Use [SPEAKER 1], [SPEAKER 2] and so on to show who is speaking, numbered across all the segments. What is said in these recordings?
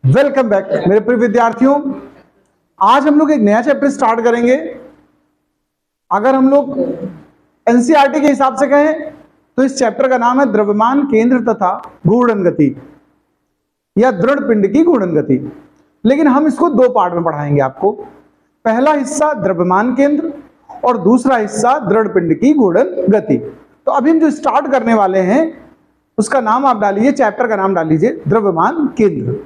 [SPEAKER 1] Welcome back मेरे प्रिय विद्यार्थियों। आज हम लोग एक नया चैप्टर स्टार्ट करेंगे। अगर हम लोग एनसीईआरटी के हिसाब से कहें तो इस चैप्टर का नाम है द्रव्यमान केंद्र तथा घूर्णन गति या दृढ़ पिंड की घूर्णन गति। लेकिन हम इसको दो पार्ट में पढ़ाएंगे आपको। पहला हिस्सा द्रव्यमान केंद्र और दूसरा हिस्सा दृढ़ पिंड की घूर्णन गति। तो अभी हम जो स्टार्ट करने वाले हैं उसका नाम आप डालिए, चैप्टर का नाम डाल लीजिए द्रव्यमान केंद्र।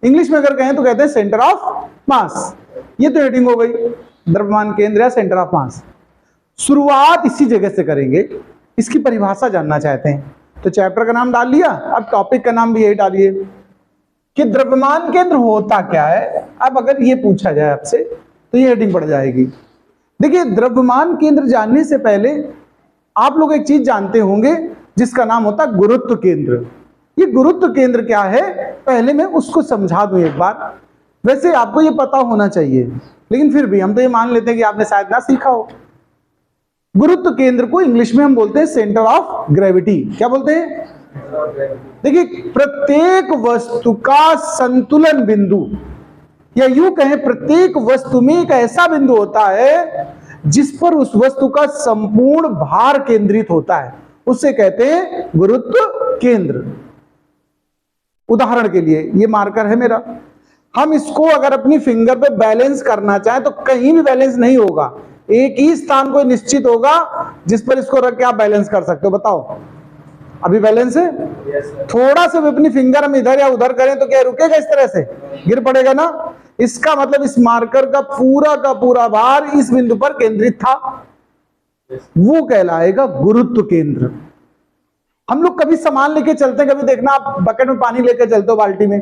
[SPEAKER 1] इंग्लिश में अगर कहें तो कहते हैं सेंटर ऑफ मास। ये तो हेडिंग हो गई, द्रव्यमान केंद्र या सेंटर ऑफ मास। शुरुआत इसी जगह से करेंगे। इसकी परिभाषा जानना चाहते हैं तो चैप्टर का नाम डाल लिया, अब टॉपिक का नाम भी यही डालिए कि द्रव्यमान केंद्र होता क्या है। अब अगर ये पूछा जाए आपसे तो ये हेडिंग पड़ जाएगी। देखिए, द्रव्यमान केंद्र जानने से पहले आप लोग एक चीज जानते होंगे जिसका नाम होता है गुरुत्व केंद्र। ये गुरुत्व केंद्र क्या है, पहले मैं उसको समझा दूं एक बार। वैसे आपको ये पता होना चाहिए, लेकिन फिर भी हम तो ये मान लेते हैं कि आपने शायद ना सीखा हो। गुरुत्व केंद्र को इंग्लिश में हम बोलते हैं सेंटर ऑफ ग्रेविटी। क्या बोलते हैं? देखिए, प्रत्येक वस्तु का संतुलन बिंदु, या यूं कहें प्रत्येक वस्तु में एक ऐसा बिंदु होता है जिस पर उस वस्तु का संपूर्ण भार केंद्रित होता है, उसे कहते हैं गुरुत्व केंद्र। उदाहरण के लिए ये मार्कर है मेरा, हम इसको अगर अपनी फिंगर पे बैलेंस करना चाहें तो कहीं भी बैलेंस नहीं होगा, एक ही स्थान को निश्चित होगा जिस पर इसको रख के आप बैलेंस कर सकते हो। बताओ, अभी बैलेंस है? थोड़ा सा भी अपनी फिंगर हम इधर या उधर करें तो क्या रुकेगा? इस तरह से गिर पड़ेगा ना। इसका मतलब इस मार्कर का पूरा भार इस बिंदु पर केंद्रित था, वो कहलाएगा गुरुत्व केंद्र। हम लोग कभी सामान लेके चलते हैं, कभी देखना आप बकेट में पानी लेके चलते हो बाल्टी में,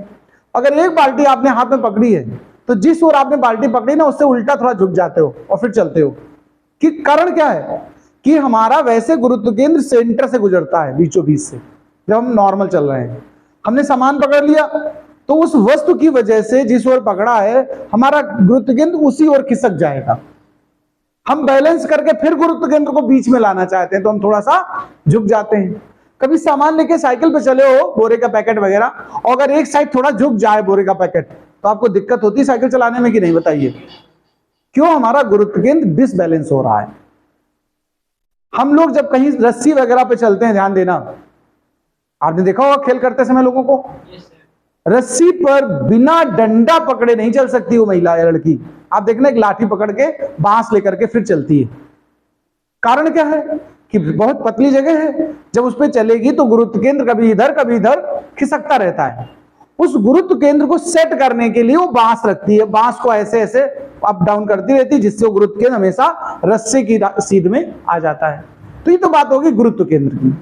[SPEAKER 1] अगर एक बाल्टी आपने हाथ में पकड़ी है तो जिस ओर आपने बाल्टी पकड़ी ना उससे उल्टा थोड़ा झुक जाते हो और फिर चलते हो। कि कारण क्या है कि हमारा वैसे गुरुत्व केंद्र सेंटर से गुजरता है, बीचों बीच से। जब हम नॉर्मल चल रहे हैं, हमने सामान पकड़ लिया तो उस वस्तु की वजह से जिस ओर पकड़ा है हमारा गुरुत्व केंद्र उसी ओर खिसक जाएगा। हम बैलेंस करके फिर गुरुत्व केंद्र को बीच में लाना चाहते हैं तो हम थोड़ा सा झुक जाते हैं। कभी सामान लेके साइकिल पे चले हो, बोरे का पैकेट वगैरह, और अगर एक साइड थोड़ा झुक जाए बोरे का पैकेट तो आपको दिक्कत होती है साइकिल चलाने में कि नहीं? बताइए क्यों? हमारा गुरुत्व केंद्र डिसबैलेंस हो रहा है। हम लोग जब कहीं रस्सी वगैरह पे चलते हैं, ध्यान देना, आपने देखा होगा खेल करते समय लोगों को रस्सी पर बिना डंडा पकड़े नहीं चल सकती वो महिला या लड़की। आप देखना एक लाठी पकड़ के बांस लेकर के फिर चलती है। कारण क्या है कि बहुत पतली जगह है, जब उस पर चलेगी तो गुरुत्व केंद्र कभी इधर खिसकता रहता है। उस गुरुत्व केंद्र को सेट करने के लिए वो बांस रखती है, बांस को ऐसे ऐसे अप डाउन करती रहती है जिससे वो गुरुत्व केंद्र हमेशा रस्सी की सीध में आ जाता है। तो ये तो बात होगी गुरुत्व केंद्र की।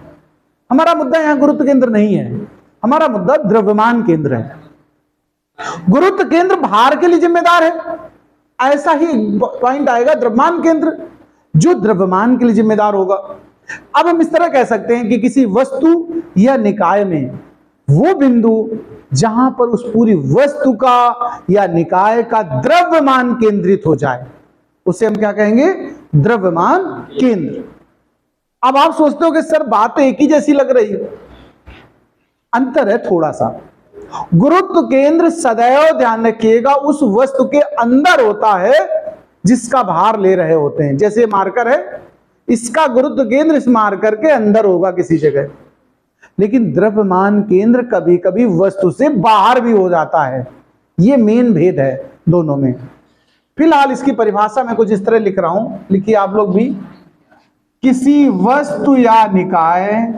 [SPEAKER 1] हमारा मुद्दा यहाँ गुरुत्व केंद्र नहीं है, हमारा मुद्दा द्रव्यमान केंद्र है। गुरुत्व केंद्र भार के लिए जिम्मेदार है, ऐसा ही पॉइंट आएगा द्रव्यमान केंद्र जो द्रव्यमान के लिए जिम्मेदार होगा। अब हम इस तरह कह सकते हैं कि किसी वस्तु या निकाय में वो बिंदु जहां पर उस पूरी वस्तु का या निकाय का द्रव्यमान केंद्रित हो जाए उसे हम क्या कहेंगे? द्रव्यमान केंद्र। अब आप सोचते हो कि सर बात तो एक ही जैसी लग रही है, अंतर है थोड़ा सा। गुरुत्व केंद्र सदैव ध्यान रखिएगा उस वस्तु के अंदर होता है जिसका भार ले रहे होते हैं। जैसे मार्कर है, इसका गुरुत्व केंद्र इस मार्कर के अंदर होगा किसी जगह, लेकिन द्रव्यमान केंद्र कभी कभी वस्तु से बाहर भी हो जाता है। ये मेन भेद है दोनों में। फिलहाल इसकी परिभाषा मैं कुछ इस तरह लिख रहा हूं, लिखिए आप लोग भी। किसी वस्तु या निकाय,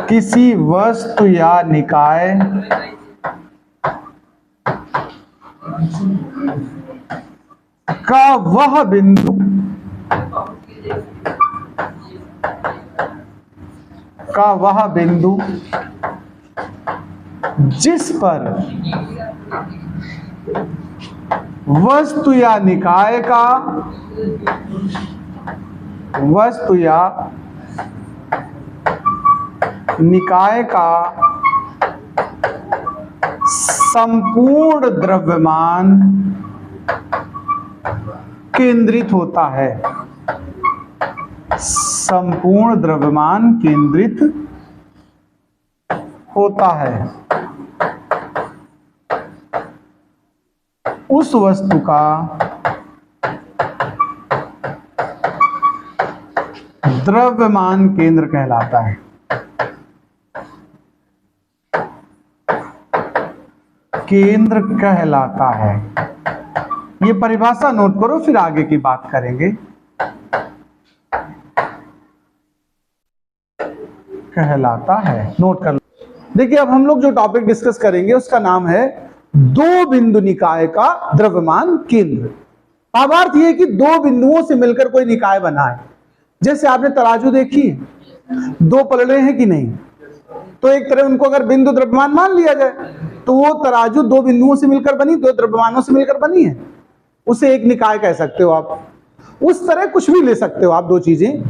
[SPEAKER 1] किसी वस्तु या निकाय का वह बिंदु जिस पर वस्तु या निकाय का संपूर्ण द्रव्यमान केंद्रित होता है। संपूर्ण द्रव्यमान केंद्रित होता है उस वस्तु का द्रव्यमान केंद्र कहलाता है। केंद्र कहलाता है। ये परिभाषा नोट करो, फिर आगे की बात करेंगे। कहलाता है, नोट कर लो। देखिए अब हम लोग जो टॉपिक डिस्कस करेंगे उसका नाम है दो बिंदु निकाय का द्रव्यमान केंद्र। भावार्थ ये कि दो बिंदुओं से मिलकर कोई निकाय बना है। जैसे आपने तराजू देखी, दो पलड़े हैं कि नहीं, तो एक तरह उनको अगर बिंदु द्रव्यमान मान लिया जाए तो वो तराजू दो बिंदुओं से मिलकर बनी, दो द्रव्यमानों से मिलकर बनी है, उसे एक निकाय कह सकते हो आप। उस तरह कुछ भी ले सकते हो आप दो चीजें।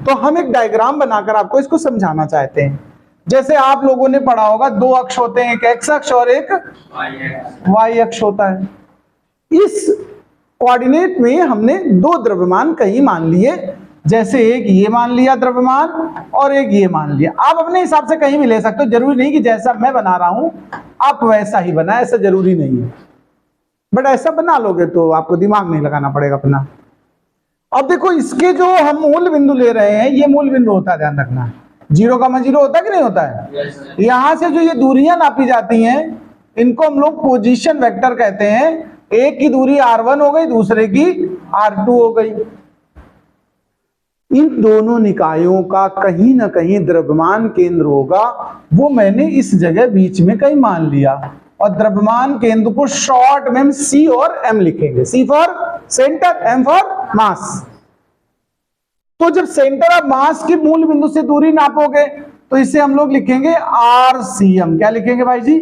[SPEAKER 1] तो हम एक डायग्राम बनाकर आपको इसको समझाना चाहते हैं। जैसे आप लोगों ने पढ़ा होगा दो अक्ष होते हैं, एक एक्स अक्ष और एक वाई अक्ष होता है। इस कोऑर्डिनेट में हमने दो द्रव्यमान कहीं मान लिए, जैसे एक ये मान लिया द्रव्यमान और एक ये मान लिया। आप अपने हिसाब से कहीं भी ले सकते हो, जरूरी नहीं कि जैसा मैं बना रहा हूं आप वैसा ही बना, ऐसा जरूरी नहीं है। बट ऐसा बना लोगे तो आपको दिमाग नहीं लगाना पड़ेगा अपना। अब देखो इसके जो हम मूल बिंदु ले रहे हैं, ये मूल बिंदु होता है, ध्यान रखना। 0,0 होता है कि नहीं होता है? यहां से जो ये दूरियां नापी जाती हैं इनको हम लोग पोजीशन वेक्टर कहते हैं। एक की दूरी r1 हो गई, दूसरे की r2 हो गई। इन दोनों निकायों का कहीं ना कहीं द्रव्यमान केंद्र होगा, वो मैंने इस जगह बीच में कहीं मान लिया। और द्रव्यमान केंद्र को शॉर्ट में हम C और M लिखेंगे। C for centre, M for mass. तो जब सेंटर ऑफ मास के मूल बिंदु से दूरी नापोगे तो इसे हम लोग लिखेंगे RCM। क्या लिखेंगे भाई जी?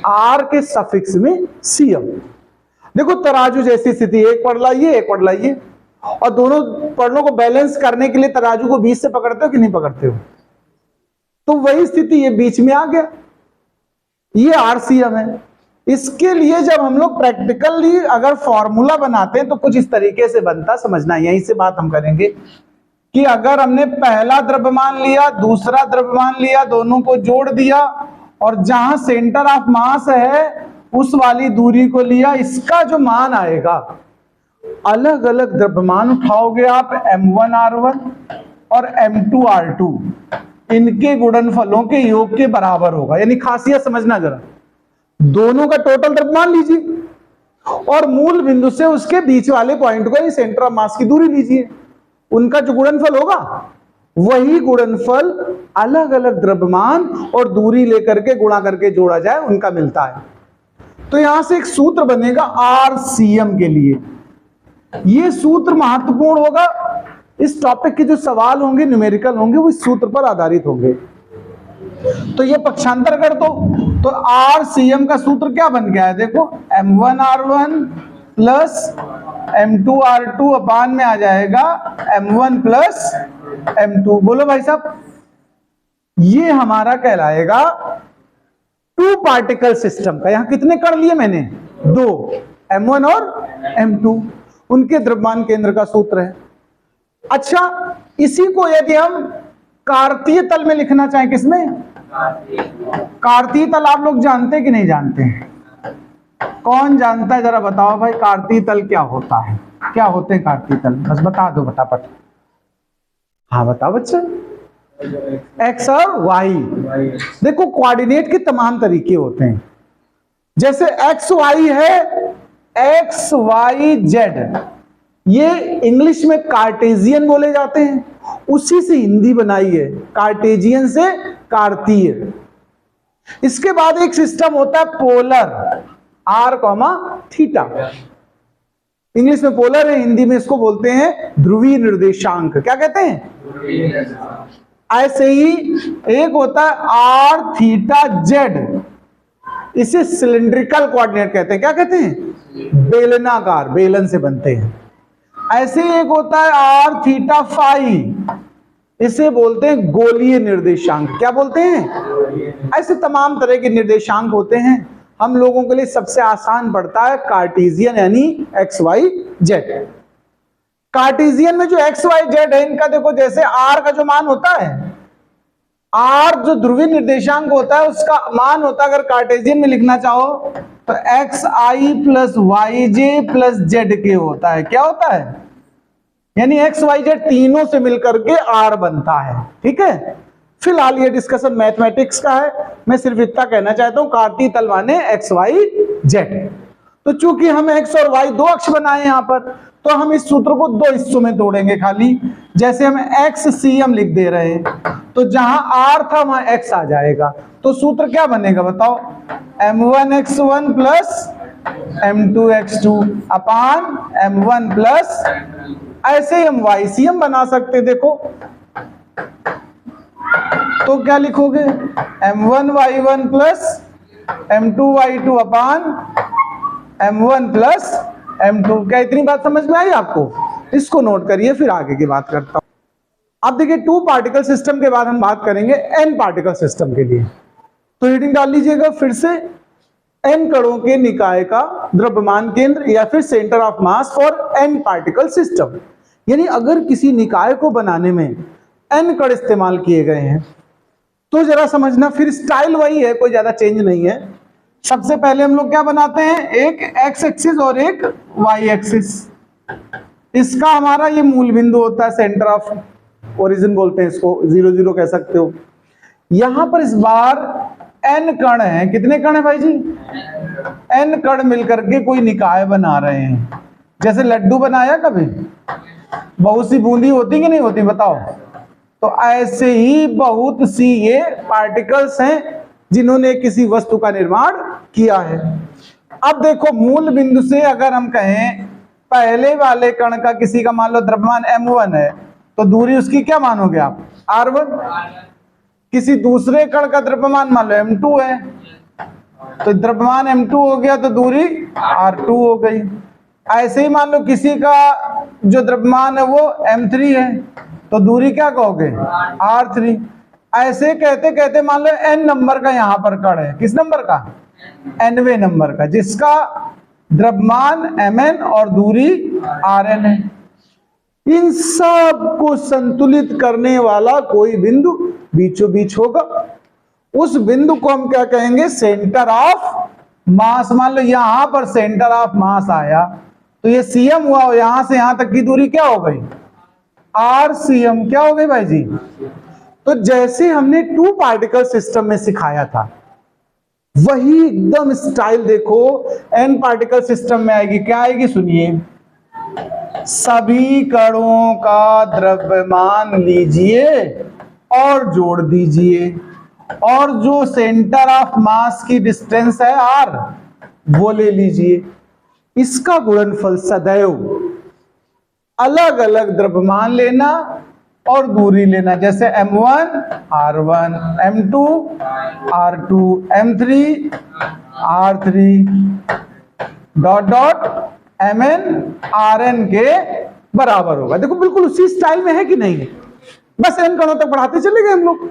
[SPEAKER 1] R के सफिक्स में CM। देखो तराजू जैसी स्थिति, एक पड़ला ये, एक पड़ला ये, और दोनों पड़लों को बैलेंस करने के लिए तराजू को बीच से पकड़ते हो कि नहीं पकड़ते हो? तो वही स्थिति ये बीच में आ गया, ये RCM है। इसके लिए जब हम लोग प्रैक्टिकली अगर फॉर्मूला बनाते हैं तो कुछ इस तरीके से बनता, समझना। यहीं से बात हम करेंगे कि अगर हमने पहला द्रव्यमान लिया, दूसरा द्रव्यमान लिया, दोनों को जोड़ दिया और जहां सेंटर ऑफ मास है उस वाली दूरी को लिया, इसका जो मान आएगा, अलग अलग द्रव्यमान उठाओगे आप, M1R1 और M2R2, इनके गुणनफलों के योग के बराबर होगा। यानी खासियत समझना जरा, दोनों का टोटल द्रव्यमान लीजिए और मूल बिंदु से उसके बीच वाले पॉइंट को, सेंटर ऑफ मास की दूरी लीजिए, उनका जो गुणनफल होगा वही गुणनफल अलग अलग द्रव्यमान और दूरी लेकर के गुणा करके जोड़ा जाए, उनका मिलता है। तो यहां से एक सूत्र बनेगा RCM के लिए। यह सूत्र महत्वपूर्ण होगा। इस टॉपिक के जो सवाल होंगे, न्यूमेरिकल होंगे, वो इस सूत्र पर आधारित होंगे। तो ये पक्षांतर कर दो तो RCM का सूत्र क्या बन गया है? देखो M1R1 प्लस M2R2 अपान में आ जाएगा M1 प्लस M2। बोलो भाई साहब, ये हमारा कहलाएगा टू पार्टिकल सिस्टम का। यहां कितने कण लिए मैंने? दो, M1 और M2, उनके द्रव्यमान केंद्र का सूत्र है। अच्छा, इसी को यदि हम कार्तीय तल में लिखना चाहें, किसमें? कार्तीय तल आप लोग जानते कि नहीं जानते हैं? कौन जानता है जरा बताओ भाई, कार्तीय तल क्या होता है? क्या होते हैं कार्तीय तल? बस बता दो फटाफट। हाँ बताओ बच्चे। एक्स और वाई। देखो कोऑर्डिनेट के तमाम तरीके होते हैं। जैसे एक्स वाई है, एक्स वाई जेड, ये इंग्लिश में कार्टेजियन बोले जाते हैं, उसी से हिंदी बनाई है, कार्टेजियन से कार्तीय। इसके बाद एक सिस्टम होता है पोलर, R, थीटा। इंग्लिश में पोलर है, हिंदी में इसको बोलते हैं ध्रुवीय निर्देशांक। क्या कहते हैं? ऐसे ही एक होता है R थीटा जेड, इसे सिलिंड्रिकल कोऑर्डिनेट कहते हैं। क्या कहते हैं? बेलनाकार, बेलन से बनते हैं। ऐसे एक होता है R थीटा फाई, इसे बोलते हैं गोलीय निर्देशांक। क्या बोलते हैं? ऐसे तमाम तरह के निर्देशांक होते हैं। हम लोगों के लिए सबसे आसान पड़ता है कार्टेशियन, यानी एक्स वाई जेड। कार्टेशियन में जो एक्स वाई जेड है, इनका देखो, जैसे R का जो मान होता है आर जो ध्रुवीय निर्देशांक होता है उसका मान होता है, अगर कार्टेशियन में लिखना चाहो तो एक्स आई प्लस वाई जे प्लस जेड के होता है। क्या होता है? यानी एक्स वाई जेड तीनों से मिलकर के आर बनता है। ठीक है, फिलहाल ये डिस्कशन मैथमेटिक्स का है, मैं सिर्फ इतना कहना चाहता हूं, कार्तीय तल माने एक्स वाई जेड। तो चूंकि हम एक्स और वाई दो अक्ष बनाए यहां पर, तो हम इस सूत्र को दो हिस्सों में तोड़ेंगे खाली। जैसे हम एक्स सी एम लिख दे रहे हैं, तो जहां आर था वहां एक्स आ जाएगा। तो सूत्र क्या बनेगा बताओ? m1x1 प्लस m2x2 अपान m1 प्लस, ऐसे ही हम वाई सी एम बना सकते। देखो तो क्या लिखोगे? m1y1 प्लस m2y2 अपान m1 प्लस m2। क्या इतनी बात समझ में आई आपको? इसको नोट करिए, फिर आगे की बात करता हूं। अब देखिए, 2 पार्टिकल सिस्टम के बाद हम बात करेंगे n पार्टिकल सिस्टम के लिए। तो हेडिंग डाल लीजिएगा फिर से, n कणों के निकाय का द्रव्यमान केंद्र या फिर centre of mass for n particle system. यानी अगर किसी निकाय को बनाने में n कण इस्तेमाल किए गए हैं तो जरा समझना, फिर स्टाइल वही है, कोई ज्यादा चेंज नहीं है। सबसे पहले हम लोग क्या बनाते हैं? एक एक्स एक्सिस और एक वाई एक्सिस। इसका हमारा ये मूल बिंदु होता है, सेंटर ऑफ ओरिजिन बोलते हैं इसको, 0 0 कह सकते हो। यहां पर इस बार n कण है। कितने कण है भाई जी? n कण मिलकर के कोई निकाय बना रहे हैं। जैसे लड्डू बनाया कभी, बहुत सी बूंदी होती कि नहीं होती बताओ? तो ऐसे ही बहुत सी ये पार्टिकल्स हैं जिन्होंने किसी वस्तु का निर्माण किया है। अब देखो, मूल बिंदु से अगर हम कहें पहले वाले कण का किसी का मान लो द्रव्यमान m1 है, तो दूरी उसकी क्या मानोगे आप? r1। किसी दूसरे कण का द्रव्यमान मान लो m2 है, तो द्रव्यमान m2 हो गया, तो दूरी r2 हो गई। ऐसे ही मान लो किसी का जो द्रव्यमान है वो m3 है, तो दूरी क्या कहोगे? r3। ऐसे कहते कहते मान लो n नंबर का यहां पर कण है। किस नंबर का? nवें नंबर का, जिसका द्रव्यमान mn और दूरी rn है। इन सब को संतुलित करने वाला कोई बिंदु बीचों बीच होगा। उस बिंदु को हम क्या कहेंगे? Centre of mass. मान लो यहां पर सेंटर ऑफ मास आया, तो ये सीएम हुआ, और यहां से यहां तक की दूरी क्या हो गई? RCM। क्या हो गई भाई जी? तो जैसे हमने 2 पार्टिकल सिस्टम में सिखाया था, वही एकदम स्टाइल देखो n पार्टिकल सिस्टम में आएगी। क्या आएगी? सुनिए, सभी कणों का द्रव्यमान लीजिए और जोड़ दीजिए, और जो सेंटर ऑफ मास की डिस्टेंस है r, वो ले लीजिए। इसका गुणनफल सदैव अलग अलग द्रव्यमान लेना और दूरी लेना। जैसे m1 r1, m2 r2, m3 r3 dot dot mn rn के बराबर होगा। देखो बिल्कुल उसी स्टाइल में है कि नहीं है? बस n कणों तक बढ़ाते चले गए हम लोग।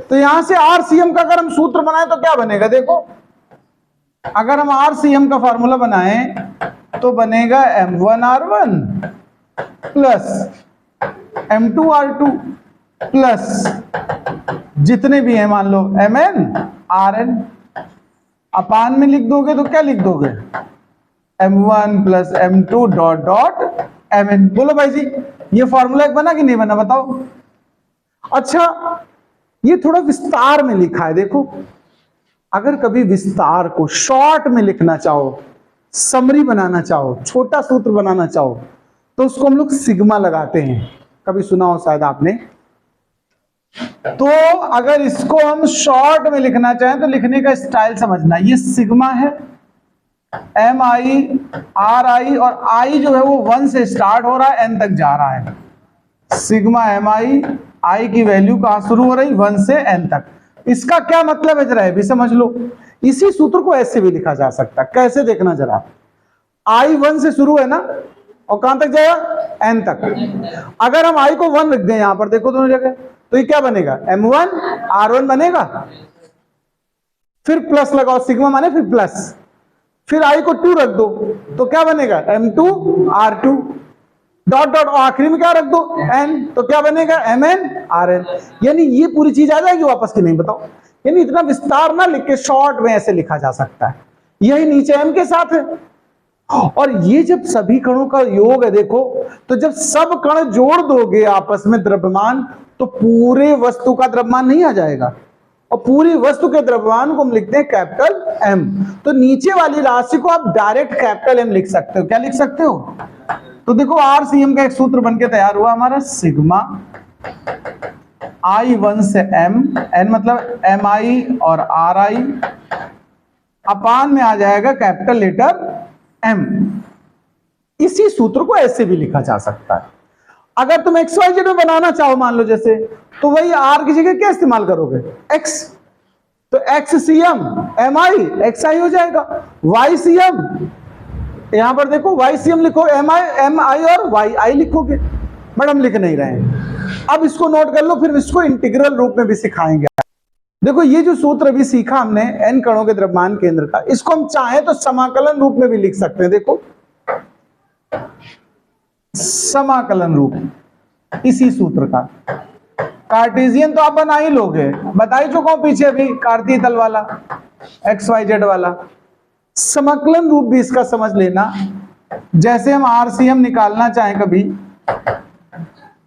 [SPEAKER 1] तो यहां से RCM का अगर हम सूत्र बनाए तो क्या बनेगा? देखो, अगर हम RCM का फॉर्मूला बनाएं तो बनेगा m1 r1 plus m2 r2 plus जितने भी हैं मान लो mn rn। अपान में लिख दोगे तो क्या लिख दोगे? m1 plus m2 dot dot mn। बोलो भाई जी, ये फॉर्मूला एक बना कि नहीं बना? बताओ। अच्छा, ये थोड़ा विस्तार में लिखा है। देखो, अगर कभी विस्तार को शॉर्ट में लिखना चाहो, समरी बनाना चाहो, छोटा सूत्र बनाना चाहो, तो उसको हम लोग सिग्मा लगाते हैं। कभी सुना हो शायद आपने। तो अगर इसको हम शॉर्ट में लिखना चाहें तो लिखने का स्टाइल समझना। ये सिग्मा है, एम आई आर आई, और आई जो है वो 1 से स्टार्ट हो रहा है, n तक जा रहा है। सिग्मा एम आई, आई की वैल्यू कहां शुरू हो रही? 1 से n तक। इसका क्या मतलब है जरा ये भी समझ लो। इसी सूत्र को ऐसे भी लिखा जा सकता है। कैसे? देखना जरा। आई 1 से शुरू है ना, और कहां तक जाएगा? n तक। अगर हम i को 1 लिख दें यहां पर, देखो दोनों जगह, तो ये क्या बनेगा? m1 r1 बनेगा। फिर प्लस लगाओ, सिग्मा माने फिर प्लस, फिर i को 2 रख दो, तो क्या बनेगा? m2 r2। डॉट डॉट आखिरी में क्या रख दो एन, तो क्या बनेगा MnRn। यानी ये पूरी चीज आ जाएगी वापस की नहीं, बताओ। यानी इतना विस्तार ना लिख के शॉर्ट में ऐसे लिखा जा सकता है। यही नीचे m के साथ है। और ये जब सभी कणों का योग है देखो, तो जब सब कण जोड़ दोगे आपस में द्रव्यमान, तो पूरे वस्तु का द्रव्यमान नहीं आ जाएगा। और पूरी वस्तु के द्रव्यमान को हम लिखते हैं कैपिटल M। तो नीचे वाली राशि को आप डायरेक्ट कैपिटल M लिख सकते हो। क्या लिख सकते हो? तो देखो RCM का एक सूत्र बनके तैयार हुआ हमारा, सिग्मा I1 से M, N मतलब MI और RI, अपान में आ जाएगा कैपिटल लेटर M। इसी सूत्र को ऐसे भी लिखा जा सकता है। अगर तुम XYZ में बनाना चाहो मान लो जैसे, तो वही R की जगह क्या इस्तेमाल करोगे? X, तो XCM MI XI हो जाएगा। YCM, यहां पर देखो YCM लिखो, MI और YI लिखोगे, बट हम लिख नहीं रहे हैं। अब इसको नोट कर लो, फिर इसको इंटीग्रल रूप में भी सिखाएंगे। देखो ये जो सूत्र अभी सीखा हमने n कणों के द्रव्यमान केंद्र का, इसको हम चाहे तो समाकलन रूप में भी लिख सकते हैं। देखो समाकलन रूप इसी सूत्र का। कार्टेशियन तो आप बना ही लोगे, बता ही चुका हूं पीछे अभी, कार्तीय तल वाला XYZ वाला। समाकलन रूप भी इसका समझ लेना। जैसे हम RCM निकालना चाहें कभी,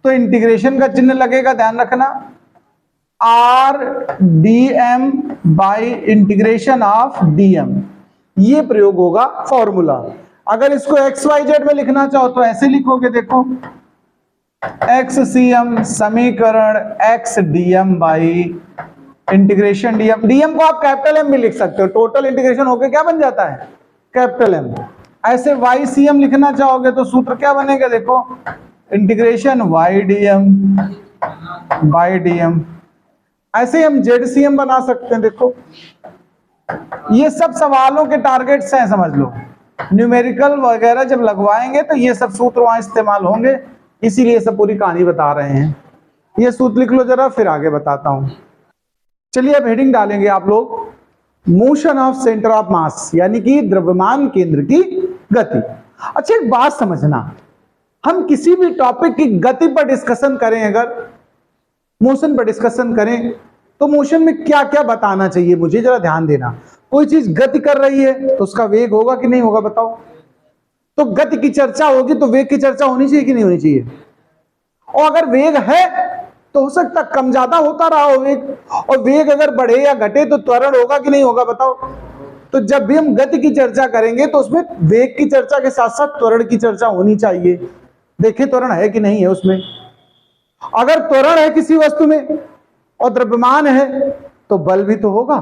[SPEAKER 1] तो इंटीग्रेशन का चिन्ह लगेगा, ध्यान रखना, RDM by integration of DM, ये प्रयोग होगा फॉर्मूला। अगर इसको XYZ में लिखना चाहो तो ऐसे लिखोगे, देखो XCM समीकरण XDM by integration DM। DM को आप कैपिटल M भी लिख सकते हो, टोटल इंटीग्रेशन होके क्या बन जाता है? Capital M। ऐसे YCM लिखना चाहोगे तो सूत्र क्या बनेगा? देखो इंटीग्रेशन YDM बाई DM। ऐसे हम ZCM बना सकते हैं। देखो ये सब सवालों के टारगेट्स हैं, समझ लो। न्यूमेरिकल वगैरह जब लगवाएंगे तो ये सब सूत्र वहां इस्तेमाल होंगे, इसीलिए सब पूरी कहानी बता रहे हैं। ये सूत्र लिख लो जरा, फिर आगे बताता हूं। चलिए अब हेडिंग डालेंगे आप लोग, motion of centre of mass, यानी कि द्रव्यमान केंद्र की गति। अच्छा एक बात समझना, हम किसी भी टॉपिक की गति पर डिस्कशन करें, अगर मोशन पर डिस्कशन करें, तो मोशन में क्या क्या बताना चाहिए मुझे जरा ध्यान देना। कोई चीज गति कर रही है तो उसका वेग होगा कि नहीं होगा, बताओ। तो गति की चर्चा होगी तो वेग की चर्चा होनी चाहिए कि नहीं होनी चाहिए। और अगर वेग है तो हो सकता कम ज्यादा होता रहा हो वेग, और वेग अगर बढ़े या घटे तो त्वरण होगा कि नहीं होगा, बताओ। तो जब भी हम गति की चर्चा करेंगे तो उसमें वेग की चर्चा के साथ साथ त्वरण की चर्चा होनी चाहिए। देखें त्वरण है कि नहीं है उसमें। अगर त्वरण है किसी वस्तु में और द्रव्यमान है तो बल भी तो होगा।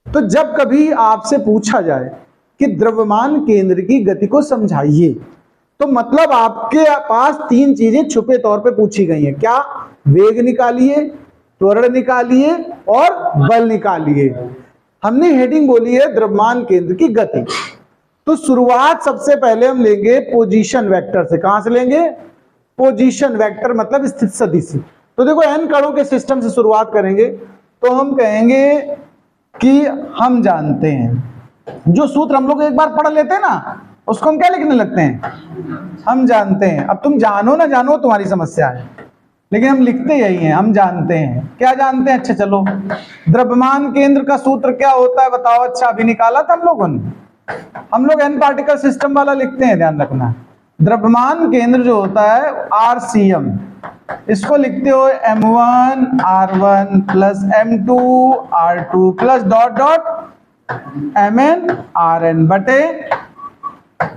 [SPEAKER 1] तो जब कभी आपसे पूछा जाए कि द्रव्यमान केंद्र की गति को समझाइए, तो मतलब आपके पास तीन चीजें छुपे तौर पे पूछी गई हैं। क्या? वेग निकालिए, त्वरण निकालिए और बल निकालिए। हमने हेडिंग बोली है द्रव्यमान केंद्र की गति। तो शुरुआत सबसे पहले हम लेंगे पोजीशन वेक्टर से। कहां से लेंगे? पोजीशन वेक्टर मतलब स्थिति सदिश। तो देखो n कणों के सिस्टम से शुरुआत करेंगे, तो हम कहेंगे कि हम जानते हैं, जो सूत्र हम लोग एक बार पढ़ लेते हैं ना, उसको हम क्या लिखने लगते हैं? हम जानते हैं। अब तुम जानो ना जानो तुम्हारी समस्या है, लेकिन हम लिखते यही हैं, हम जानते हैं। क्या जानते हैं? अच्छा चलो, द्रव्यमान केंद्र का सूत्र क्या होता है बताओ। अच्छा अभी निकाला था हम लोगों ने। हम लोग n पार्टिकल सिस्टम वाला लिखते हैं, ध्यान रखना। द्रव्यमान केंद्र जो होता है RCM, इसको लिखते हो M1 R1 plus M2 R2 plus dot dot Mn Rn बटे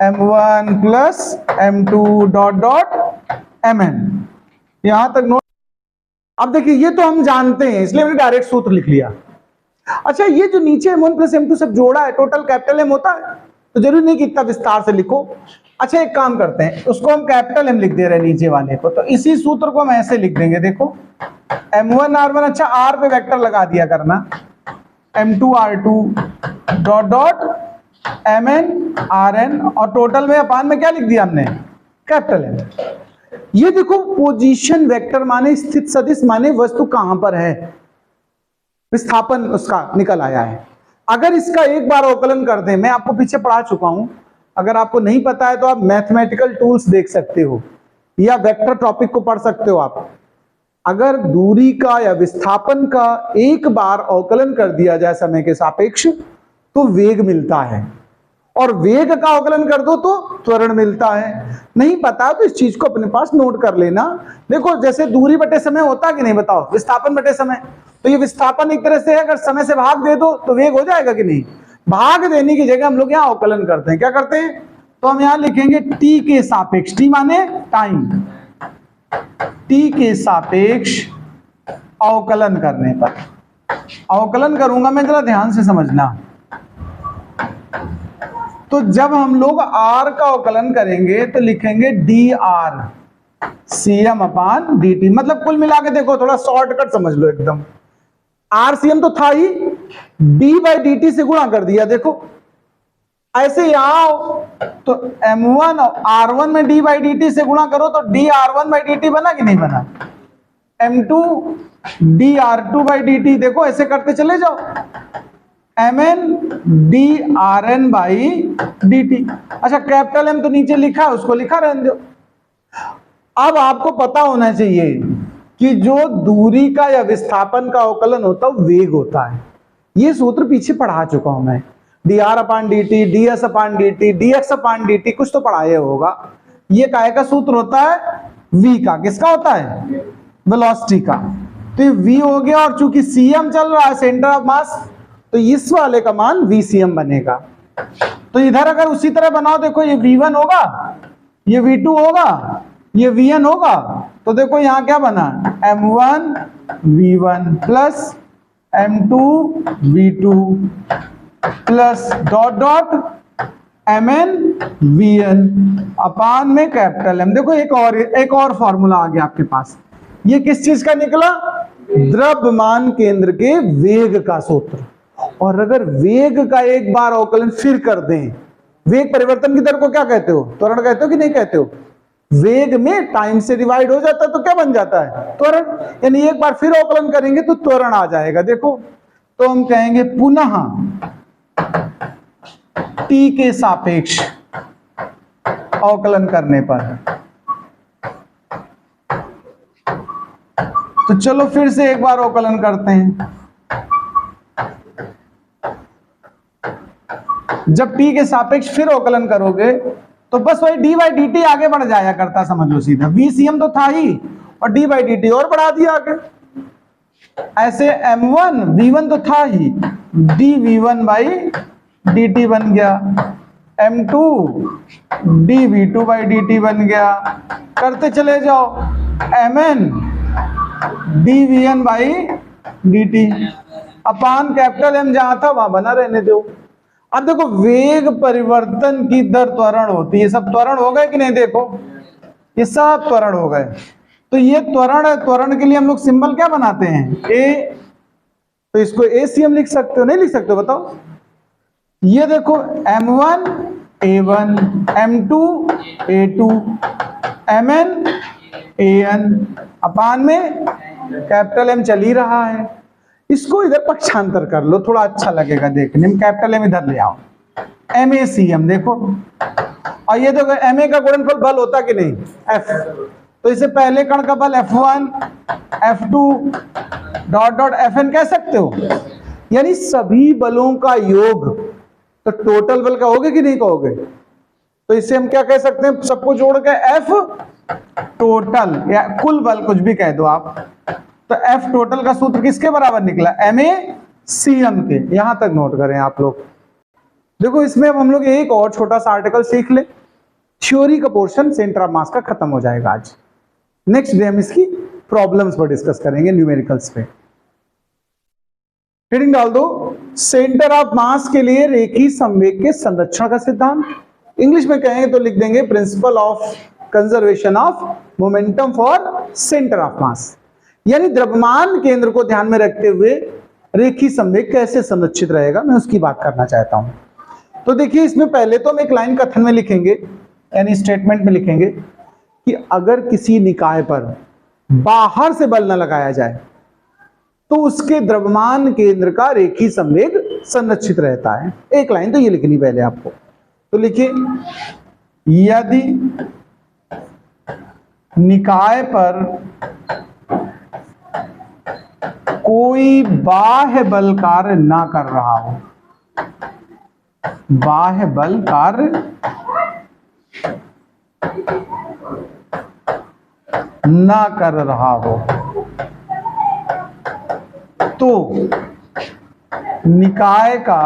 [SPEAKER 1] M1 plus M2 dot dot Mn। यहां तक नोट। अब देखिए ये तो हम जानते हैं, इसलिए हमने डायरेक्ट सूत्र लिख लिया। अच्छा ये जो नीचे M1 प्लस M2 सब जोड़ा है, टोटल कैपिटल M होता है, तो जरूरी नहीं कि इतना विस्तार से लिखो। अच्छा एक काम करते हैं, उसको हम कैपिटल M लिख दे रहे हैं नीचे वाले को, तो इसी सूत्र को हम ऐसे लिख देंगे। देखो M1 R1, अच्छा R पे वेक्टर लगा दिया करना, M2 R2 dot dot Mn Rn, और टोटल में अपान में क्या लिख दिया हमने? Capital M। ये देखो पोजीशन वेक्टर माने स्थित सदिश, माने वस्तु कहां पर है, विस्थापन उसका निकल आया है। अगर इसका एक बार अवकलन कर दें, मैं आपको पीछे पढ़ा चुका हूं, अगर आपको नहीं पता है तो आप मैथमेटिकल टूल्स देख सकते हो। या वेक्टर टॉपिक को पढ़ सकते हो आप। अगर दूरी का या विस्थापन का एक बार अवकलन कर दिया जाए समय के सापेक्ष तो वेग मिलता है, और वेग का अवकलन कर दो तो त्वरण मिलता है। नहीं पता तो इस चीज को अपने पास नोट कर लेना। देखो जैसे दूरी बटे समय होता कि नहीं, बताओ, विस्थापन बटे समय, तो ये विस्थापन एक तरह से है, अगर समय से भाग दे दो तो वेग हो जाएगा कि नहीं। भाग देने की जगह हम लोग यहाँ अवकलन करते हैं। क्या करते हैं, तो हम यहाँ लिखेंगे टी के सापेक्ष, टी माने टाइम, टी के सापेक्ष अवकलन करने पर, अवकलन करूंगा मैं, जरा ध्यान से समझना। तो जब हम लोग r का अवकलन करेंगे तो लिखेंगे डी आर सी एम अपान डी टी, मतलब कुल मिला के देखो, थोड़ा शॉर्टकट समझ लो एकदम। आर सी एम तो था ही, डी बाई डी टी से गुणा कर दिया। देखो ऐसे ही आओ तो m1 r1 में d बाई डी टी से गुणा करो तो d r1 by D T बना कि नहीं बना, m2 d r2 by D T, देखो ऐसे करते चले जाओ, mn d rn by D T. अच्छा कैपिटल M तो नीचे लिखा है, उसको लिखा रहने दो। अब आपको पता होना चाहिए कि जो दूरी का या विस्थापन का अवकलन होता है वेग होता है। ये सूत्र पीछे पढ़ा चुका हूं मैं, D R upon D T, D S upon D T, D X upon D T, कुछ तो पढ़ाया होगा। ये काय का सूत्र होता है, v का। किसका होता है, वेलोसिटी का। तो ये v हो गया, और चूंकि cm चल रहा है सेंटर ऑफ मास, तो इस वाले का मान vcm बनेगा। तो इधर अगर उसी तरह बनाओ, देखो ये v1 होगा, ये v2 होगा, ये vn होगा, तो देखो यहां क्या बना, m1 v1 plus m2 v2 plus dot dot mn vn अपान में कैपिटल M। देखो एक और फॉर्मूला आ गया आपके पास। ये किस चीज का निकला, द्रव्यमान केंद्र के वेग का सूत्र। और अगर वेग का एक बार अवकलन फिर कर दें, वेग परिवर्तन की दर को क्या कहते हो, त्वरण कहते हो कि नहीं कहते हो। वेग में टाइम से डिवाइड हो जाता है तो क्या बन जाता है, त्वरण। यानी एक बार फिर अवकलन करेंगे तो त्वरण आ जाएगा। देखो तो हम कहेंगे पुनः t के सापेक्ष अवकलन करने पर। तो चलो फिर से एक बार अवकलन करते हैं। जब t के सापेक्ष फिर अवकलन करोगे तो बस वही d बाई डी टी आगे बढ़ जाया करता, समझ लो सीधा। vcm तो था ही, और d बाई डी टी और बढ़ा दिया आगे। ऐसे m1 v1 तो था ही, dv1 बाई dt बन गया, m2 dv2 बाई dt बन गया। करते चले जाओ, mn dvn by dt upon capital M, जहां था वहां बना रहने दो। अब देखो वेग परिवर्तन की दर त्वरण होती है, सब त्वरण हो गए कि नहीं, देखो ये सब त्वरण हो गए। तो ये त्वरण है, त्वरण के लिए हम लोग सिंबल क्या बनाते हैं, ए, तो इसको ACM लिख सकते हो, नहीं लिख सकते हो, बताओ। ये देखो m1 a1, m2 a2, mn an अपान में कैपिटल M चल ही रहा है। इसको इधर पक्षांतर कर लो, थोड़ा अच्छा लगेगा देखने में। कैपिटल M इधर ले आओ, MACM देखो, और ये देखो MA का गुणनफल बल होता कि नहीं, F। तो इसे पहले कण का बल F1 F2 dot dot Fn कह सकते हो, यानी सभी बलों का योग। तो टोटल बल कहोगे कि नहीं कहोगे, तो इसे हम क्या कह सकते हैं, सबको जोड़ के F टोटल या कुल बल कुछ भी कह दो आप। तो F टोटल का सूत्र किसके बराबर निकला, MACM के। यहां तक नोट करें आप लोग। देखो इसमें अब हम लोग एक और छोटा सा आर्टिकल सीख ले, थ्योरी का पोर्शन सेंटर ऑफ मास का खत्म हो जाएगा आज। नेक्स्ट डे हम इसकी प्रॉब्लम्स पर डिस्कस करेंगे, न्यूमेरिकल्स पे। हेडिंग डाल दो, सेंटर ऑफ मास के लिए रेखीय संवेग के संरक्षण का सिद्धांत। इंग्लिश में कहेंगे तो लिख देंगे principle of conservation of momentum for centre of mass. यानी द्रव्यमान केंद्र को ध्यान में रखते हुए रेखीय संवेग कैसे संरक्षित रहेगा, मैं उसकी बात करना चाहता हूं। तो देखिए इसमें पहले तो हम एक लाइन कथन में लिखेंगे, यानी स्टेटमेंट में लिखेंगे कि अगर किसी निकाय पर बाहर से बल न लगाया जाए तो उसके द्रव्यमान केंद्र का रेखीय संवेग संरक्षित रहता है। एक लाइन तो ये लिखनी पहले आपको। तो लिखिए, यदि निकाय पर कोई बाह्य बल कार्य ना कर रहा हो, बाह्य बल कार्य ना कर रहा हो तो निकाय का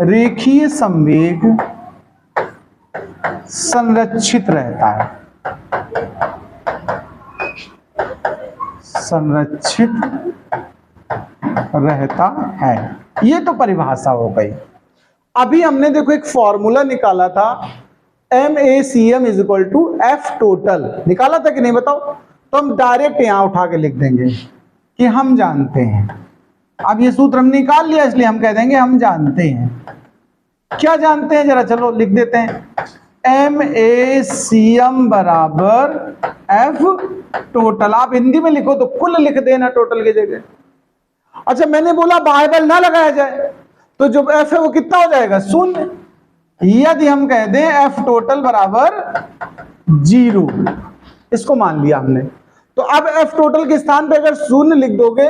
[SPEAKER 1] रेखीय संवेग संरक्षित रहता है, संरक्षित रहता है। ये तो परिभाषा हो गई। अभी हमने देखो एक फॉर्मूला निकाला था, MACM is equal to F total, निकाला था कि नहीं बताओ? तो हम डायरेक्ट यहां उठा के लिख देंगे कि हम जानते हैं। अब ये सूत्र हम निकाल लिया, इसलिए हम कह देंगे हम जानते हैं। क्या जानते हैं जरा चलो लिख देते हैं। MACM बराबर F टोटल। आप हिंदी में लिखो तो कुल लिख देना टोटल की जगह। अच्छा, मैंने बोला बाह्य बल ना लगाया जाए, तो जो F है वो कितना हो जाएगा? शून्य। यदि हम कह दें F टोटल बराबर 0, इसको मान लिया हमने, तो अब F टोटल के स्थान पे अगर शून्य लिख दोगे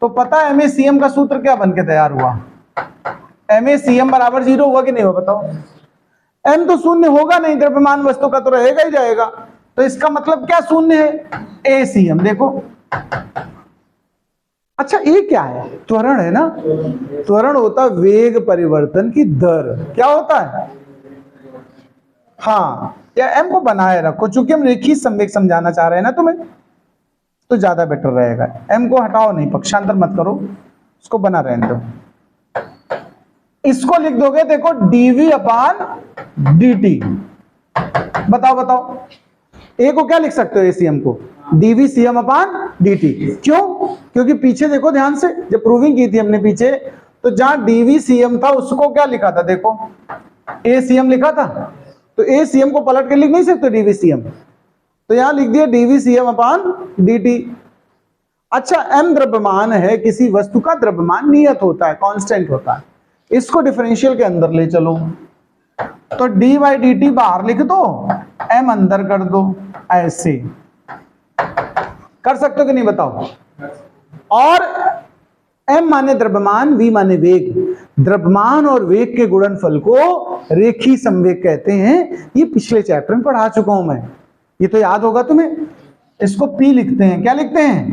[SPEAKER 1] तो पता है MACM का सूत्र क्या बन के तैयार हुआ? MACM बराबर 0 हुआ कि नहीं हुआ बताओ? M तो शून्य होगा नहीं, द्रव्यमान वस्तु का तो रहेगा ही जाएगा, तो इसका मतलब क्या शून्य है? ACM। देखो, अच्छा ये क्या है? त्वरण है ना। त्वरण होता है वेग परिवर्तन की दर। क्या होता है? हाँ, या M को बनाए रखो, चूंकि हम रेखीय संवेग समझाना चाह रहे हैं ना तुम्हें, तो ज्यादा बेटर रहेगा। M को हटाओ नहीं, पक्षांतर मत करो, उसको बना रहने दो। इसको लिख दोगे देखो dV अपान dt। बताओ बताओ, A को क्या लिख सकते हो? ACM को dV CM अपान dt। क्यों? क्योंकि पीछे देखो ध्यान से, जब प्रूविंग की थी हमने पीछे, तो जहां dV CM था उसको क्या लिखा था? देखो ACM लिखा था, तो ACM को पलट के लिख नहीं सकते dV CM, तो यहां लिख दिया dV CM अपान dt। अच्छा, M द्रव्यमान है, किसी वस्तु का द्रव्यमान नियत होता है, कांस्टेंट होता है। इसको डिफरेंशियल के अंदर ले चलो, तो dy dt बाहर लिख दो, M अंदर कर दो, ऐसे कर सकते हो कि नहीं बताओ? और M माने द्रव्यमान, V माने वेग। द्रव्यमान और वेग के गुणनफल को रेखीय संवेग कहते हैं। ये पिछले चैप्टर में पढ़ा चुका हूं मैं, ये तो याद होगा तुम्हें। इसको P लिखते हैं, क्या लिखते हैं?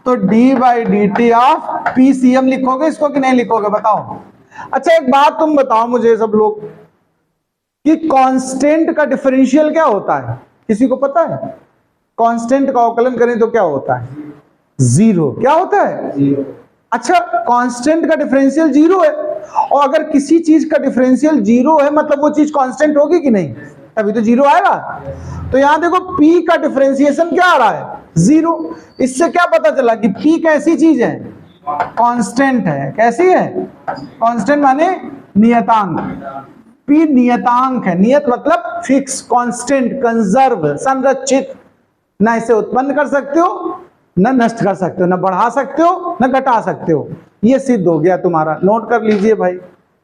[SPEAKER 1] तो dy dt ऑफ PCM लिखोगे इसको कि नहीं लिखोगे बताओ? अच्छा, एक बात तुम बताओ मुझे सब लोग, कि कांस्टेंट का डिफरेंशियल क्या होता है? किसी को पता है? कांस्टेंट का अवकलन करें तो क्या होता है? 0। क्या होता है? 0। अच्छा, कांस्टेंट का डिफरेंशियल 0 है, और अगर किसी चीज का डिफरेंशियल 0 है मतलब वो चीज कांस्टेंट होगी कि नहीं? तभी तो 0 आएगा। तो यहां देखो P का डिफरेंशिएशन क्या आ रहा है? 0। इससे क्या पता चला कि P कैसी चीज है? कांस्टेंट है। कैसी है? कांस्टेंट माने नियतांक। P नियतांक है। नियत मतलब फिक्स, कांस्टेंट, कंजर्व, संरक्षित। ना इसे उत्पन्न कर सकते हो, ना नष्ट कर सकते हो, ना बढ़ा सकते हो, ना घटा सकते हो। ये सिद्ध हो गया तुम्हारा। नोट कर लीजिए भाई।